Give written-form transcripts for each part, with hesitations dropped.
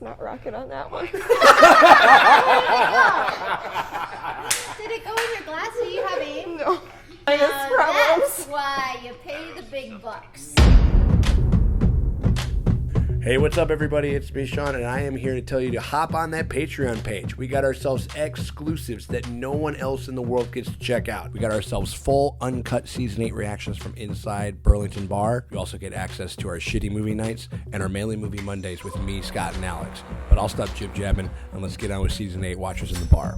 not rocket on that one. Did it go in your glass? Do you have aim? No. That's why you pay the big bucks. Hey, what's up, everybody? It's me, Sean, and I am here to tell you to hop on that Patreon page. We got ourselves exclusives that no one else in the world gets to check out. We got ourselves full, uncut Season 8 reactions from inside Burlington Bar. You also get access to our shitty movie nights and our Mainly Movie Mondays with me, Scott, and Alex. But I'll stop jib-jabbing, and let's get on with Season 8 Watchers in the Bar.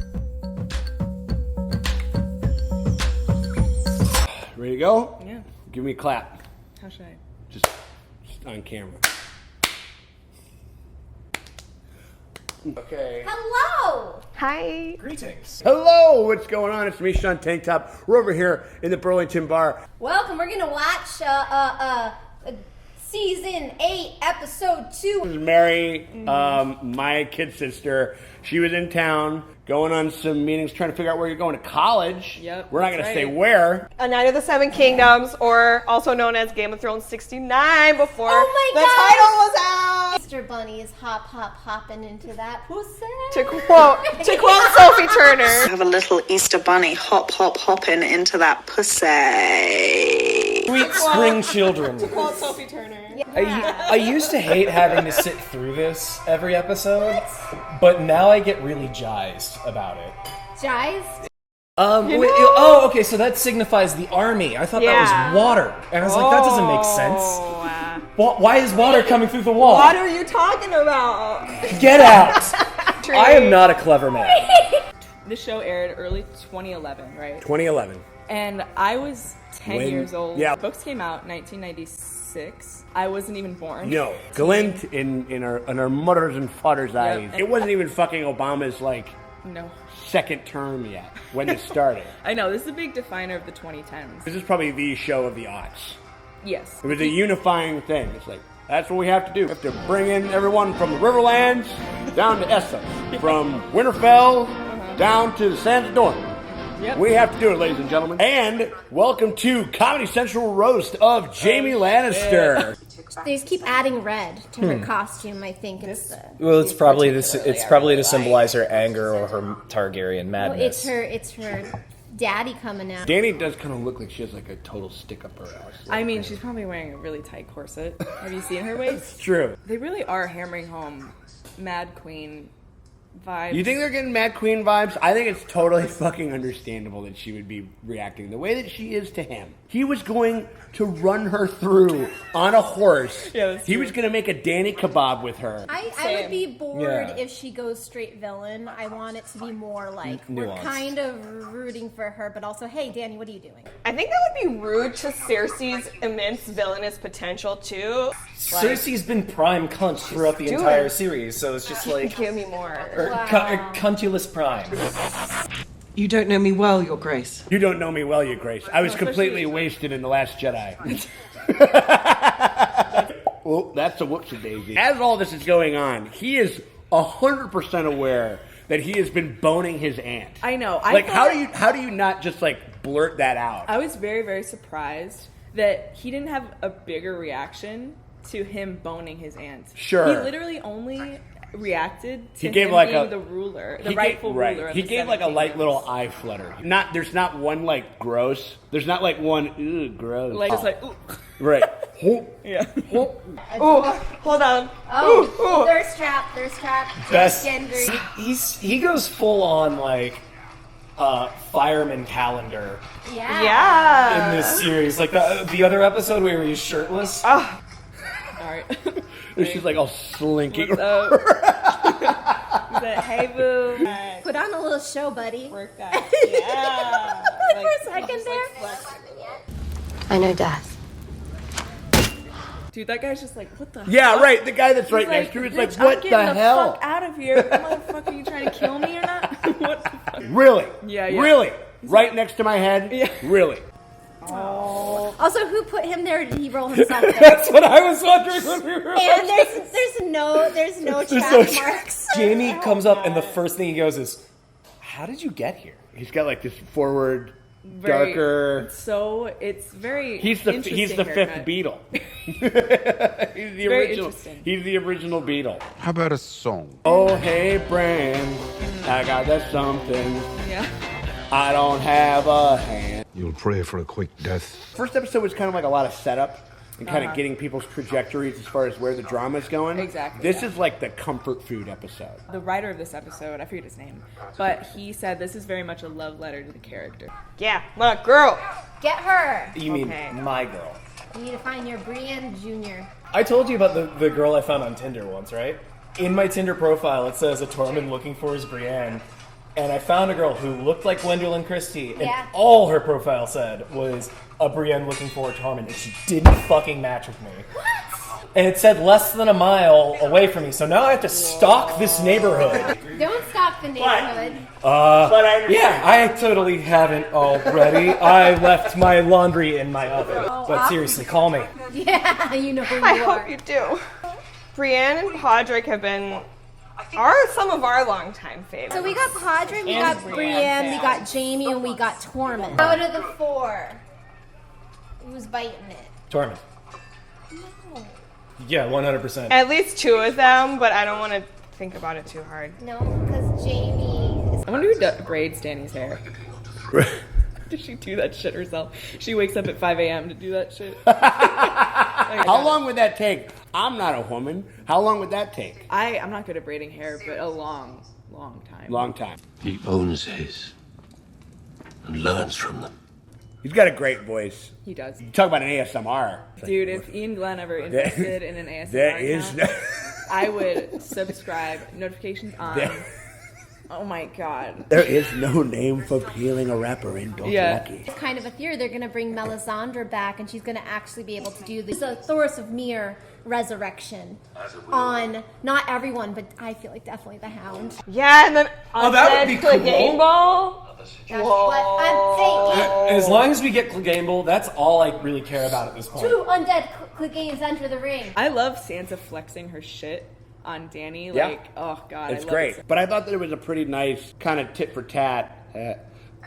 Ready to go? Yeah. Give me a clap. How should I? Just on camera. Okay. Hello! Hi. Greetings. Hello, what's going on? It's me, Sean Tank Top. We're over here in the Burlington Bar. Welcome. We're gonna watch Season 8, Episode 2. This is Mary, my kid sister. She was in town, going on some meetings, trying to figure out where you're going to college. Yep, We're not going to that's say right. where. A Knight of the Seven Kingdoms, or also known as Game of Thrones 69 before Oh my the gosh. title was out. Mr. Bunny is hopping into that pussy. To quote Sophie Turner. Have a little Easter bunny hopping into that pussy. Sweet spring children. To quote Sophie Turner. I used to hate having to sit through this every episode, but now I get really jazzed about it. Jize? Okay, so that signifies the army. I thought that Yeah. was water. And I was like, that doesn't make sense. Why is water coming through the wall? What are you talking about? Get out! I am not a clever man. This show aired early 2011, right? 2011. And I was 10 When- years old. yeah. Books came out 1996. I wasn't even born. No, glint in our mothers and fathers' eyes. It wasn't even fucking Obama's, No. second term yet when this started. I know, this is a big definer of the 2010s. This is probably the show of the aughts. Yes. It was a unifying thing. It's like, that's what we have to do. We have to bring in everyone from the Riverlands down to Essex. From Winterfell down to the Sands of Dorne. Yep. We have to do it, ladies and gentlemen. And welcome to Comedy Central Roast of Jamie Lannister. They just keep adding red to her costume, I think. It's Well, it's probably to symbolize her anger or her Targaryen madness. it's her daddy coming out. Dany does kind of look like she has like a total stick up her ass. I mean, she's probably wearing a really tight corset. Have you seen her waist? True. They really are hammering home Mad Queen vibes. You think they're getting Mad Queen vibes? I think it's totally fucking understandable that she would be reacting the way that she is to him. He was going to run her through on a horse. Yeah, that's he true. was going to make a Danny kebab with her. I would be bored Yeah. if she goes straight villain. I want it to be more like we're Nuanced. kind of rooting for her, but also, hey, Danny, what are you doing? I think that would be rude to Cersei's immense villainous potential too. Cersei's been prime cunt throughout the doing- entire series, so it's just like Give me more. cuntulous prime. You don't know me well, Your Grace. You don't know me well, Your Grace. I was completely wasted in The Last Jedi. Well, that's a whoopsie daisy. As all this is going on, he is 100% aware that he has been boning his aunt. I know. How do you not just blurt that out? I was very, very surprised that he didn't have a bigger reaction to him boning his aunt. Sure. He literally only reacted to He gave him like being a- the ruler, the He rightful gave, right. ruler. Of He the gave Seven a light Kingdoms. little eye flutter. There's not one gross. There's not one gross. Like it's like, ooh. right. Yeah. Oh, hold on. Oh, thirst trap. Best. Gender. He goes full on fireman calendar Yeah. in this series. Like the other episode where he's shirtless. All right. She's all slinky. What's up? He said, hey, boo. Put on a little show, buddy. Work that. Yeah. For a second there. I know death. Dude, that guy's just like, what the Yeah, fuck? right. The guy that's right He's next to her is "Bitch, what I'm the getting hell? fuck out of here. Motherfucker, you trying to kill me or not? What the fuck? Really? Yeah. Really? Right next to my head? Yeah. Really? Also, who put him there? Did he roll himself there? That's what I was wondering when we were. And there's no trap no marks. Jamie comes up and the first thing he goes is, "How did you get here?" He's got this forward darker. So it's very. He's the interesting fifth haircut. Beatle. He's the Very original. interesting. He's the original Beatle. How about a song? Oh hey Bran, I got that something. Yeah. I don't have a hand. You'll pray for a quick death. First episode was kind of like a lot of setup and kind of getting people's trajectories as far as where the drama's going. Exactly, This yeah. is like the comfort food episode. The writer of this episode, I forget his name, but he said this is very much a love letter to the character. Yeah, my girl. Get her. You mean Okay. my girl? You need to find your Brienne Jr. I told you about the girl I found on Tinder once, right? In my Tinder profile, it says a Tormund looking for his Brienne. And I found a girl who looked like Gwendolyn Christie, and Yeah. all her profile said was a Brienne looking for a Tormund, and she didn't fucking match with me. What? And it said less than a mile away from me, so now I have to stalk this neighborhood. Don't stop the neighborhood. Yeah, I totally haven't already. I left my laundry in my oven. But seriously, call me. Yeah, you know who you I are. hope you do. Brienne and Podrick have been some of our longtime favorites. So we got Podrick, we And got Brienne, Brienne, we yeah. got Jamie, and we got Tormund. Out of the four, who's biting it? Tormund. Yeah, 100%. At least two of them, but I don't want to think about it too hard. No, because Jamie is... I wonder who braids Dany's hair. Did she do that shit herself? She wakes up at 5 a.m. to do that shit. How long would that take? I'm not a woman. How long would that take? I'm not good at braiding hair, but a long time. Long time. He owns his and learns from them. He's got a great voice. He does. You talk about an ASMR. Dude, if Ian Glenn ever invested in an ASMR There is account, I would subscribe, notifications on. Oh my god. There is no name for peeling a rapper in Dothraki. It's kind of a theory. They're going to bring Melisandre back, and she's going to actually be able to do this. It's a Thoros of Myr resurrection on not everyone, but I feel like definitely the Hound. Yeah, and then that would be cool. Clegane Ball. That's what I'm saying. As long as we get Clegane, that's all I really care about at this point. Two undead Cleganes enter the ring. I love Sansa flexing her shit on Dany. Yeah. Like, oh god, It's I love great. it. But I thought that it was a pretty nice kind of tit for tat.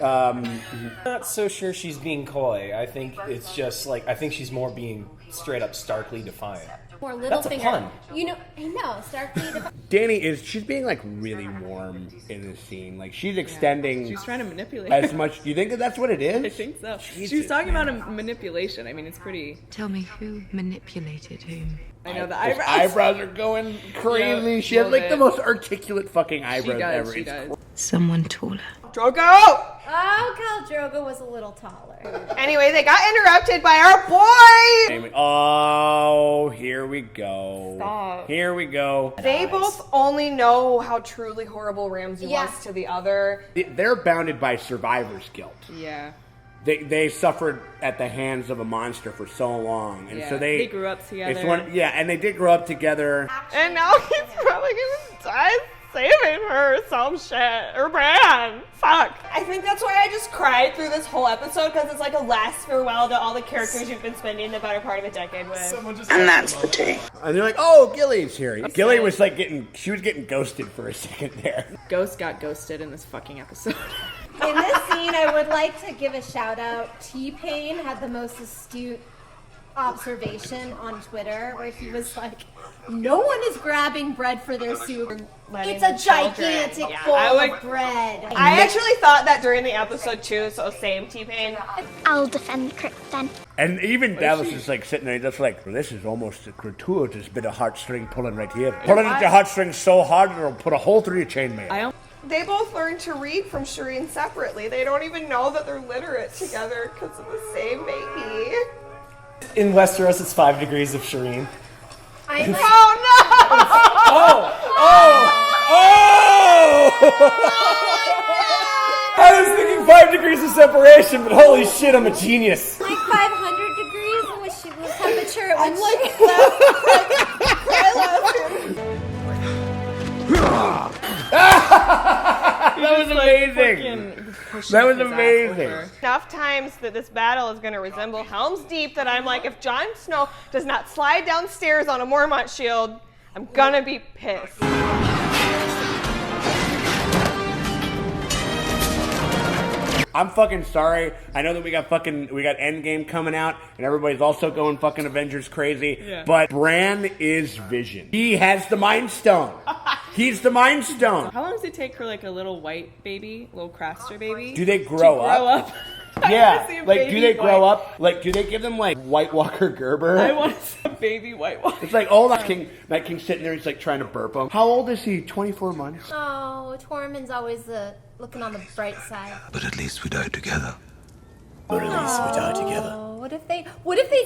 I'm not so sure she's being coy. I think it's just like, I think she's more being straight up starkly defiant. More Littlefinger. That's a pun. You know, I know. Starkly. Danny she's being like really warm in this scene. Like she's extending She's trying to manipulate as her. much. Do you think that that's what it is? I think so. Jesus, She was talking man. about a manipulation. I mean, it's pretty. Tell me who manipulated whom. I know the His eyebrows. eyebrows are going crazy. Yeah, she has love like it. the most articulate fucking eyebrows She does. ever. She It's does. Someone taller. Drogo! Oh, Khal Drogo was a little taller. Anyway, they got interrupted by our boy! Oh, here we go. Stop. Here we go. They both only know how truly horrible Ramsay Yeah. was to the other. They're bounded by survivor's guilt. Yeah. They suffered at the hands of a monster for so long, and Yeah. so They grew up together. And they did grow up together. And now he's probably gonna die saving her or some shit. Or Bran. Fuck. I think that's why I just cried through this whole episode, because it's like a last farewell to all the characters you've been spending the better part of a decade with. And that's the tea. And they're like, "Oh, Gilly's here." Gilly was like she was getting ghosted for a second there. Ghost got ghosted in this fucking episode. In this scene, I would like to give a shout out. T-Pain had the most astute observation on Twitter where he was like, no one is grabbing bread for their soup. Letting It's a the children- gigantic Yeah, bowl I would- of bread. I actually thought that during the episode too, so same T-Pain. I'll defend Crick then. And even Dallas is like sitting there, just like, well, "This is almost a gratuitous bit of heartstring pulling right here. Pulling at your heartstrings so hard it'll put a hole through your chainmail." They both learned to read from Shireen separately. They don't even know that they're literate together because of the same baby. In Westeros, it's 5 degrees of Shireen. I'm like, Oh! I was thinking 5 degrees of separation, but holy shit, I'm a genius. like 500 degrees was she the temperature. I'm That was amazing. That was amazing. Enough times that this battle is going to resemble Helm's Deep that I'm like, if Jon Snow does not slide downstairs on a Mormont shield, I'm gonna be pissed. I'm fucking sorry. I know that we got Endgame coming out, and everybody's also going fucking Avengers crazy. Yeah. But Bran is Vision. He has the Mind Stone. He's the Mind Stone. How long does it take for like a little white baby, little Craster baby? Do they grow up? Yeah, like do they grow up? Like do they give them like White Walker Gerber? I want to see a baby White Walker. It's like, oh, that King's sitting there, he's like trying to burp him. How old is he? 24 months? Oh, Tormund's always looking on the bright side. But at least we died together. But at least we died together. Oh, what if they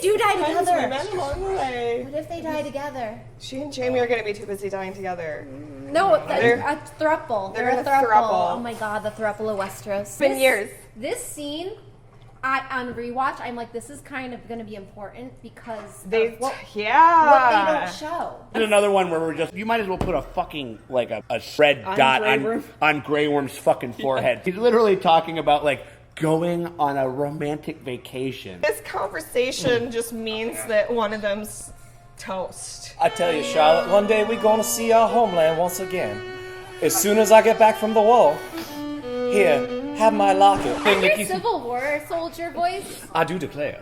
do die together? We met along the way. What if they die together? She and Jamie are gonna be too busy dying together. No, a throuple. They're a a throuple. Oh my god, the throuple of Westeros. It's been years. This scene, on rewatch, I'm like, this is kind of going to be important because They, of what they yeah. don't show. There's another one where you might as well put a fucking, like a red dot on Grey Worm's fucking forehead. He's literally talking about, like, going on a romantic vacation. This conversation just means that one of them's toast. I tell you, Charlotte, one day we're gonna see our homeland once again. As soon as I get back from the war. Here, have my locket. I hear Civil War soldier voice. I do declare.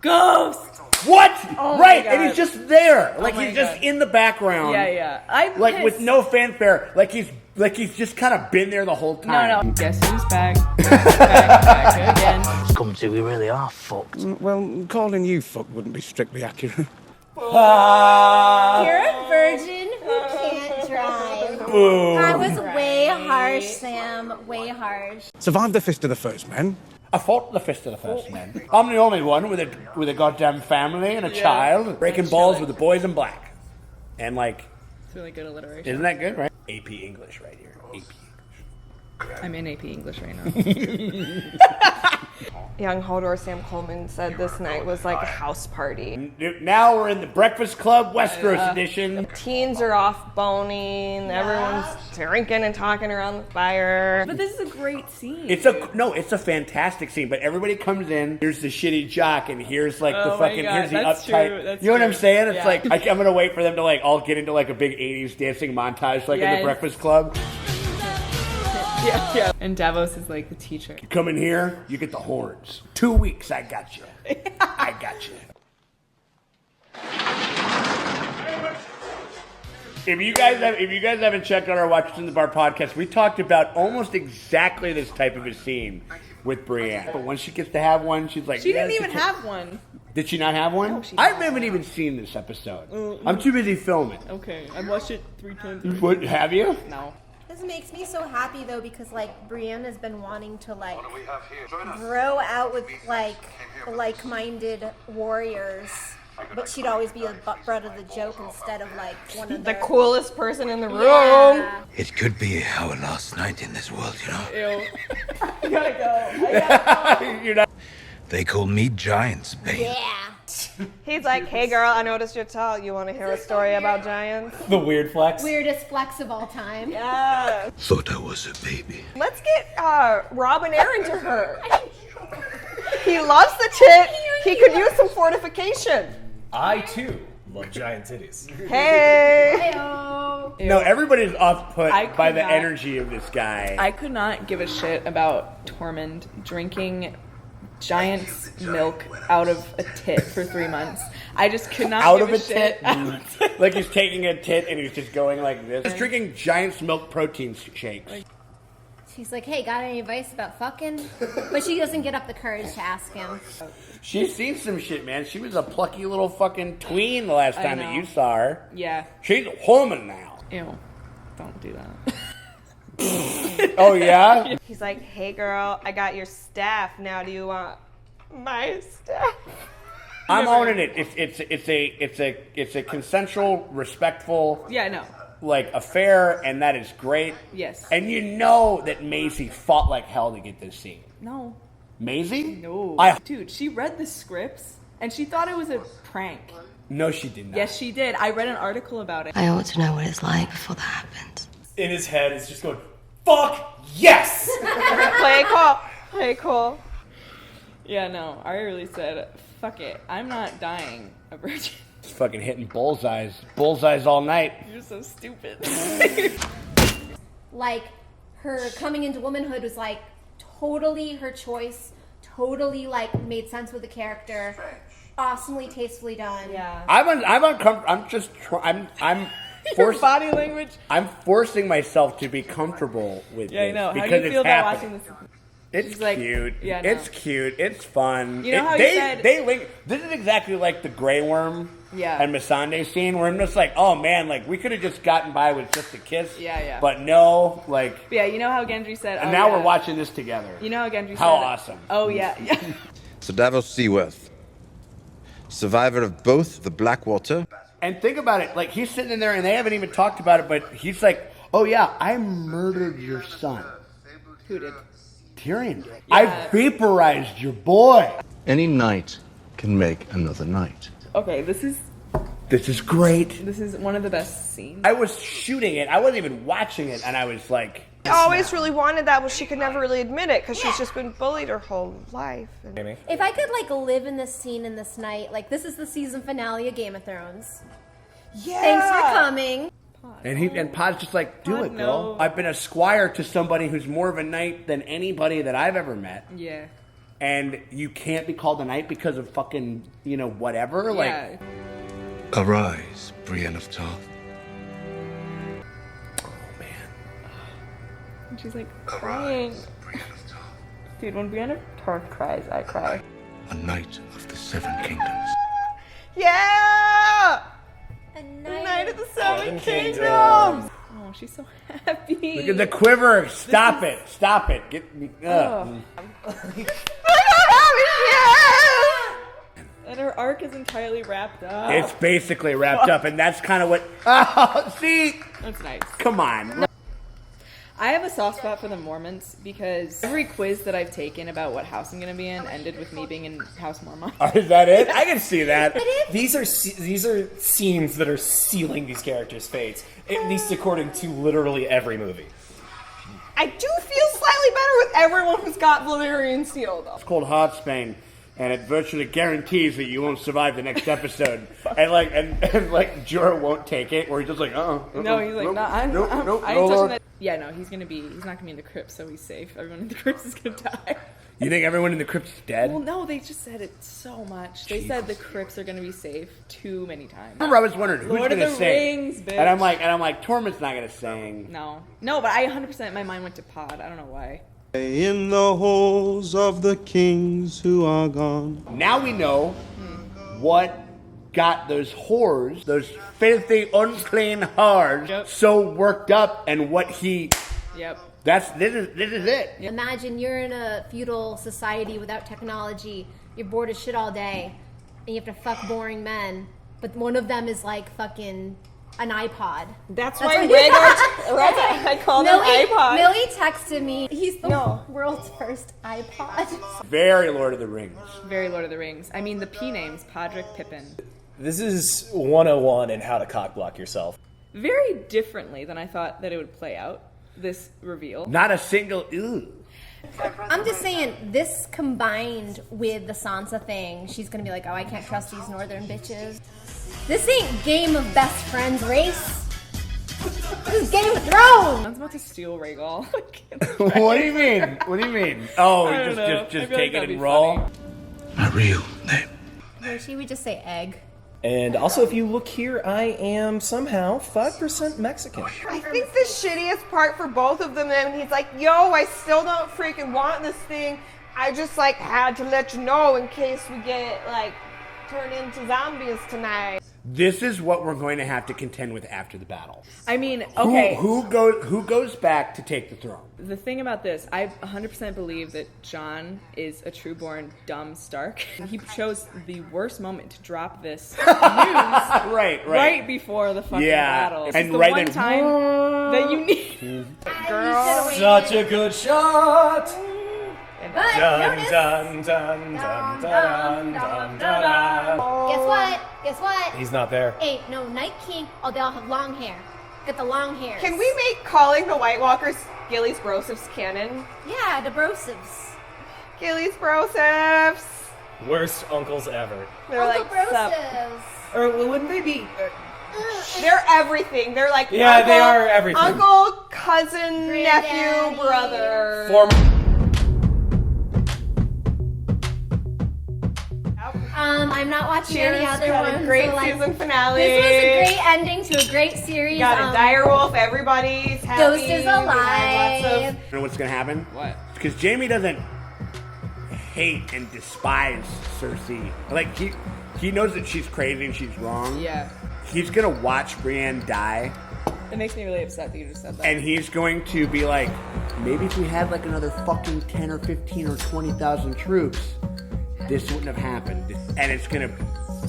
Ghost! What? Oh right, my and God. he's just there. Like, my he's just God. in the background. Yeah. I'm Like, with pissed. no fanfare. Like he's just kind of been there the whole time. No. Guess who's back? back again. Come to, we really are fucked. Well, calling you fuck wouldn't be strictly accurate. You're a virgin who can't drive. Boom. I was way harsh, Sam. Way harsh. Survived the Fist of the First Men. I fought the Fist of the First Men. I'm the only one with a goddamn family and a child. Breaking balls with the boys in black. And like... It's really good alliteration. Isn't that good, right? AP English right here. AP English. I'm in AP English right now. Young Hodor Sam Coleman said this night was like a house party. Now we're in the Breakfast Club Westeros edition. Teens are off boning. Everyone's drinking and talking around the fire. But this is a great scene. It's a fantastic scene, but everybody comes in, here's the shitty jock, and here's like the Oh my fucking, God, here's the that's uptight. true, that's you know what I'm true. saying? It's Yeah. like, I'm gonna wait for them to like all get into like a big 80s dancing montage like in the Yes. Breakfast Club. Yeah. And Davos is like the teacher. You come in here, you get the horns. 2 weeks, I got you. I got you. If you guys haven't checked out our Watch in the Bar podcast, we talked about almost exactly this type of a scene with Brienne. But once she gets to have one, she's like, She didn't "Yes, even it's a-" have one. Did she not have one? No, she I didn't. haven't even seen this episode. I'm too busy filming. Okay, I watched it 3 times. What, have you? No. This makes me so happy though because like Brienne has been wanting to like grow out with like-minded warriors, but she'd always be a butt of the joke instead of like one of The their... coolest person in the room. Yeah. It could be our last night in this world, you know. Ew. I gotta go. You're not. They call me Giants, babe. Yeah. He's like, hey girl, I noticed you're tall. You want to hear a story about giants? The weird flex. Weirdest flex of all time. Yeah. Thought I was a baby. Let's get Rob and Aaron to her. He loves the tit. He could use some fortification. I too love giant titties. Hey. Heyo. No, everybody's off-put I by could the not- energy of this guy. I could not give a shit about Tormund drinking giant's milk out of a tit for 3 months. I just could not Out give of a tit? shit. Like he's taking a tit and he's just going like this. He's drinking Giant's milk protein shakes. She's like, hey, got any advice about fucking? But she doesn't get up the courage to ask him. She's seen some shit, man. She was a plucky little fucking tween the last I time that know. you saw her. Yeah. She's a woman now. Ew. Don't do that. Oh, yeah? He's like, hey girl, I got your staff. Now do you want my staff? I'm owning it. It's a consensual, respectful, Yeah, no. like, affair, and that is great. Yes. And you know that Maisie fought like hell to get this scene. No. Maisie? No. I Dude, she read the scripts and she thought it was a prank. No, she did not. Yes, she did. I read an article about it. I ought to know what it's like before that happens. In his head, it's just going, fuck yes! Play it cool. Play it cool. Yeah, no. Arya really said, fuck it. I'm not dying a virgin. Just fucking hitting bullseyes all night. You're so stupid. Like, her coming into womanhood was like totally her choice, totally like made sense with the character, awesomely tastefully done. Yeah. I'm uncomfortable. I'm Your body language. I'm forcing myself to be comfortable with Yeah, I this know. How because do you feel it's about happening. watching this? It's She's like, cute. yeah, no. It's cute. It's fun. You know how they you said- they link. This is exactly like the Grey Worm and Missandei scene where I'm just like, oh man, like we could have just gotten by with just a kiss. Yeah. But no, like. But yeah, you know how Gendry said. And now we're watching this together. You know how Gendry said. How awesome. Oh yeah. Sir Davos Seaworth, survivor of both the Blackwater. And think about it, like he's sitting in there and they haven't even talked about it, but he's like, oh yeah, I murdered your son. Who did? Tyrion did. I vaporized your boy. Any knight can make another knight. Okay, this is great. This is one of the best scenes. I was shooting it. I wasn't even watching it, and I was like... I always really wanted that, but she could never really admit it because she's just been bullied her whole life. If I could like live in this scene in this night, like this is the season finale of Game of Thrones. Yeah. Thanks for coming. And Pod's just like, do it, girl. no. I've been a squire to somebody who's more of a knight than anybody that I've ever met. Yeah. And you can't be called a knight because of fucking, whatever. Yeah. Arise, Brienne of Tarth. And she's like crying. Dude, when Brienne of Tarth cries, I cry. A knight of the Seven Kingdoms. Yeah! A Knight of the Seven Kingdoms! Oh, she's so happy. Look at the quiver. Stop it. Stop it. Get me. And her arc is entirely wrapped up. It's basically wrapped up, and that's kind of what... Oh, see? That's nice. Come on. I have a soft spot for the Mormonts because every quiz that I've taken about what house I'm going to be in ended with me being in House Mormont. Is that it? I can see that. These are scenes that are sealing these characters' fates, at least according to literally every movie. I do feel slightly better with everyone who's got Valyrian seal, though. It's called Heartsbane, and it virtually guarantees that you won't survive the next episode. and Jorah won't take it, or he's just like, No, he's like, I ain't touching that. Yeah, no, he's not gonna be in the crypt, so he's safe. Everyone in the crypt is gonna die. You think everyone in the crypt's dead? Well, no, they just said it so much. They said the crypts are gonna be safe too many times. I remember I was wondering who's Lord going of to the sing, Rings, bitch. and I'm like, Tormund's not going to sing. No, but I 100% my mind went to Pod. I don't know why. In the halls of the kings who are gone. Now we know what got those whores, those filthy, unclean whores, so worked up, and what he. Yep. This is it. Imagine you're in a feudal society without technology. You're bored as shit all day, and you have to fuck boring men. But one of them is like fucking an iPod. That's why I call them iPod. Millie texted me. He's the world's first iPod. Very Lord of the Rings. Very Lord of the Rings. I mean, the P names, Podrick, Pippin. This is 101 in how to cockblock yourself. Very differently than I thought that it would play out, this reveal. Not a single ew. I'm just saying, this combined with the Sansa thing, she's gonna be like, oh, I can't trust these northern bitches. This ain't Game of Best Friends race. This is Game of Thrones. I'm about to steal Rhaegal. What do you mean? What do you mean? Oh, I don't know. just I feel take like it that'd and be roll. funny. My real name. Or she would just say egg. And also, if you look here, I am somehow 5% Mexican. I think the shittiest part for both of them, and he's like, yo, I still don't freaking want this thing. I just, had to let you know in case we get, turned into zombies tonight. This is what we're going to have to contend with after the battle. I mean, okay. Who goes back to take the throne? The thing about this, I 100% believe that Jon is a true-born dumb Stark. He chose the worst moment to drop this news right before the fucking battle. And the right one then, time that you need. Girl. Such a good shot. But Dun, notice. dun, dun, dun, dun, dun, dun. Guess what? He's not there. Ain't no Night King. Oh, they all have long hair. Get the long hair. Can we make calling the White Walkers Gilly's Brosifs canon? Yeah, the Brosifs. Gilly's Brosifs. Worst uncles ever. They're Uncle like, sup. Brosifs. Or wouldn't they be... They're everything. They're like Yeah, uncle, they are everything. Uncle, cousin, Granddaddy. nephew, brother. I'm not watching Cheers, any other got a ones. great so, like, season finale. This was a great ending to a great series. Got a direwolf. Everybody's happy. Ghost is We had alive. lots of- You know what's gonna happen? What? Because Jaime doesn't hate and despise Cersei. Like he knows that she's crazy and she's wrong. Yeah. He's gonna watch Brienne die, It makes me really upset that you just said that. and he's going to be like, maybe if we had like another fucking 10 or 15 or 20,000 troops, this wouldn't have happened. And it's gonna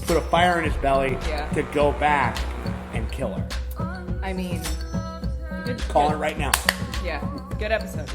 put a fire in his belly to go back and kill her. I mean, good, Calling it right now. Yeah, good episode.